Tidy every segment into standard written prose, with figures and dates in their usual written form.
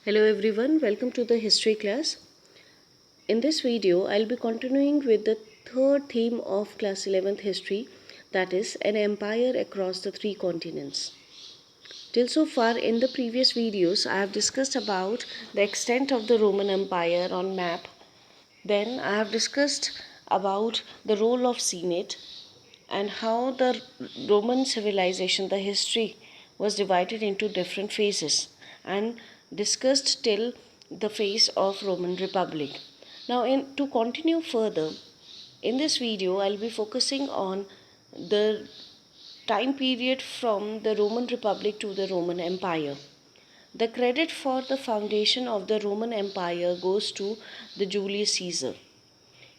Hello everyone, welcome to the history class. In this video, I'll be continuing with the third theme of class 11th history, that is an empire across the three continents. Till so far in the previous videos, I have discussed about the extent of the Roman Empire on map. Then I have discussed about the role of Senate and how the Roman civilization, the history was divided into different phases and discussed till the phase of Roman Republic. Now to continue further, in this video I'll be focusing on the time period from the Roman Republic to the Roman Empire. The credit for the foundation of the Roman Empire goes to the Julius Caesar.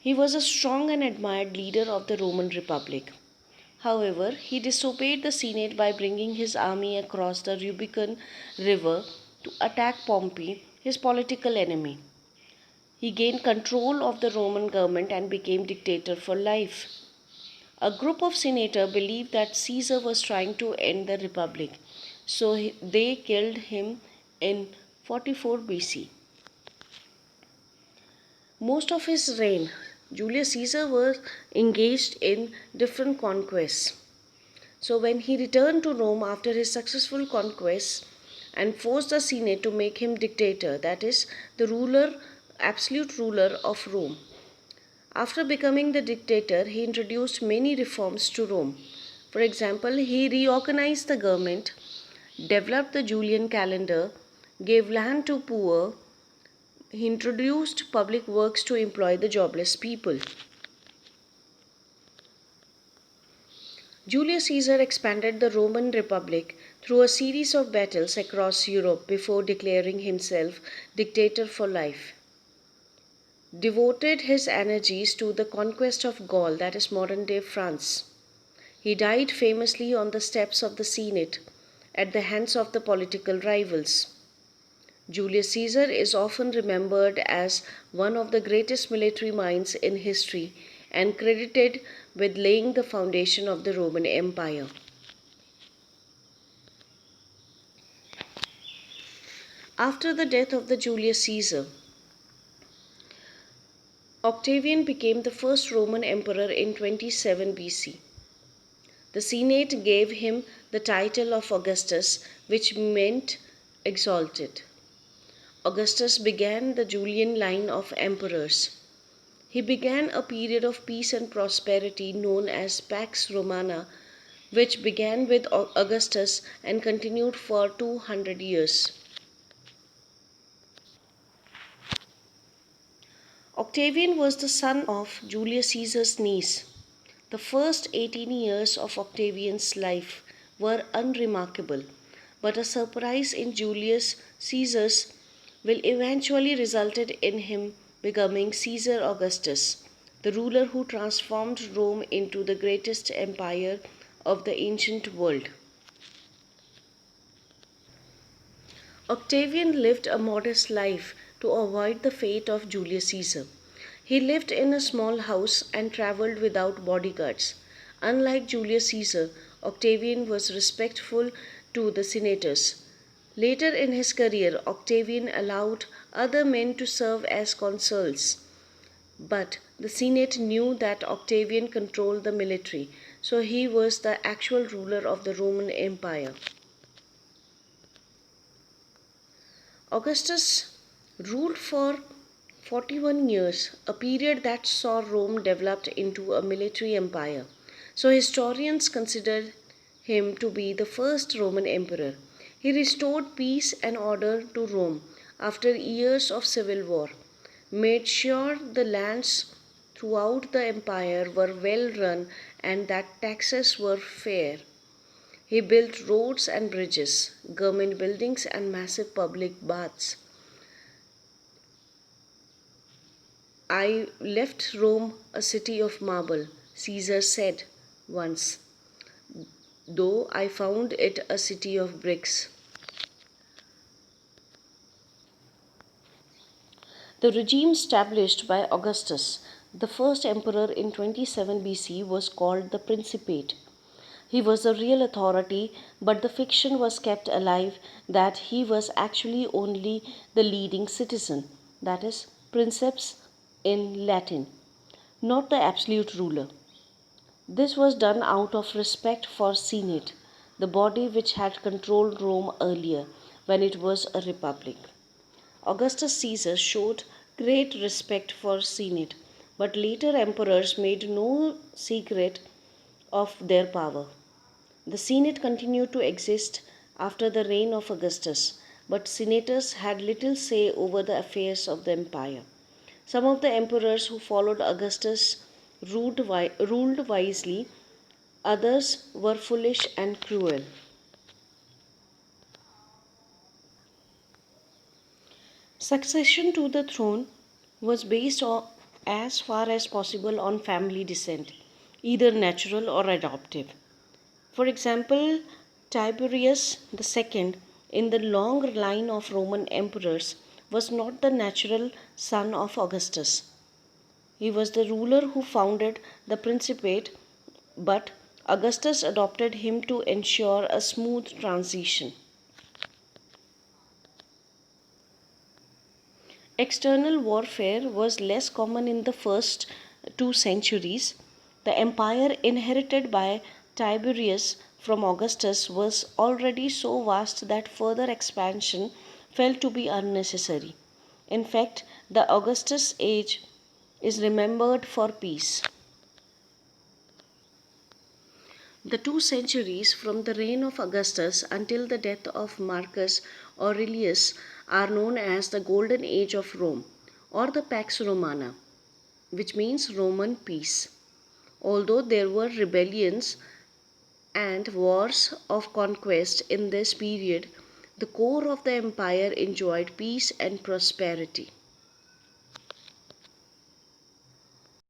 He was a strong and admired leader of the Roman Republic. However, he disobeyed the Senate by bringing his army across the Rubicon River to attack Pompey, his political enemy. He gained control of the Roman government and became dictator for life. A group of senators believed that Caesar was trying to end the republic, so they killed him in 44 BC. Most of his reign, Julius Caesar was engaged in different conquests. So when he returned to Rome after his successful conquests and forced the Senate to make him dictator, that is, the ruler, absolute ruler of Rome. After becoming the dictator, he introduced many reforms to Rome. For example, he reorganized the government, developed the Julian calendar, gave land to poor, he introduced public works to employ the jobless people. Julius Caesar expanded the Roman Republic through a series of battles across Europe before declaring himself dictator for life. Devoted his energies to the conquest of Gaul, that is modern day France. He died famously on the steps of the Senate at the hands of the political rivals. Julius Caesar is often remembered as one of the greatest military minds in history and credited with laying the foundation of the Roman Empire. After the death of the Julius Caesar, Octavian became the first Roman emperor in 27 BC. The Senate gave him the title of Augustus, which meant exalted. Augustus began the Julian line of emperors. He began a period of peace and prosperity known as Pax Romana, which began with Augustus and continued for 200 years. Octavian was the son of Julius Caesar's niece. The first 18 years of Octavian's life were unremarkable, but a surprise in Julius Caesar's will eventually resulted in him becoming Caesar Augustus, the ruler who transformed Rome into the greatest empire of the ancient world. Octavian lived a modest life to avoid the fate of Julius Caesar. He lived in a small house and traveled without bodyguards. Unlike Julius Caesar, Octavian was respectful to the senators. Later in his career, Octavian allowed other men to serve as consuls. But the Senate knew that Octavian controlled the military, so he was the actual ruler of the Roman Empire. Augustus ruled for 41 years, a period that saw Rome developed into a military empire. So historians consider him to be the first Roman emperor. He restored peace and order to Rome after years of civil war, made sure the lands throughout the empire were well run and that taxes were fair. He built roads and bridges, government buildings, and massive public baths. I left Rome a city of marble, Caesar said once, though I found it a city of bricks. The regime established by Augustus, the first emperor in 27 BC, was called the Principate. He was the real authority, but the fiction was kept alive that he was actually only the leading citizen, that is, princeps in Latin, not the absolute ruler. This was done out of respect for Senate, the body which had controlled Rome earlier when it was a republic. Augustus Caesar showed great respect for Senate, but later emperors made no secret of their power. The Senate continued to exist after the reign of Augustus, but senators had little say over the affairs of the empire. Some of the emperors who followed Augustus ruled wisely, others were foolish and cruel. Succession to the throne was based on, as far as possible on family descent, either natural or adoptive. For example, Tiberius II, in the long line of Roman emperors, was not the natural son of Augustus. He was the ruler who founded the Principate, but Augustus adopted him to ensure a smooth transition. External warfare was less common in the first 2 centuries. The empire inherited by Tiberius from Augustus was already so vast that further expansion felt to be unnecessary. In fact, the Augustus age is remembered for peace. The 2 centuries from the reign of Augustus until the death of Marcus Aurelius are known as the Golden Age of Rome or the Pax Romana, which means Roman peace. Although there were rebellions and wars of conquest in this period, the core of the empire enjoyed peace and prosperity.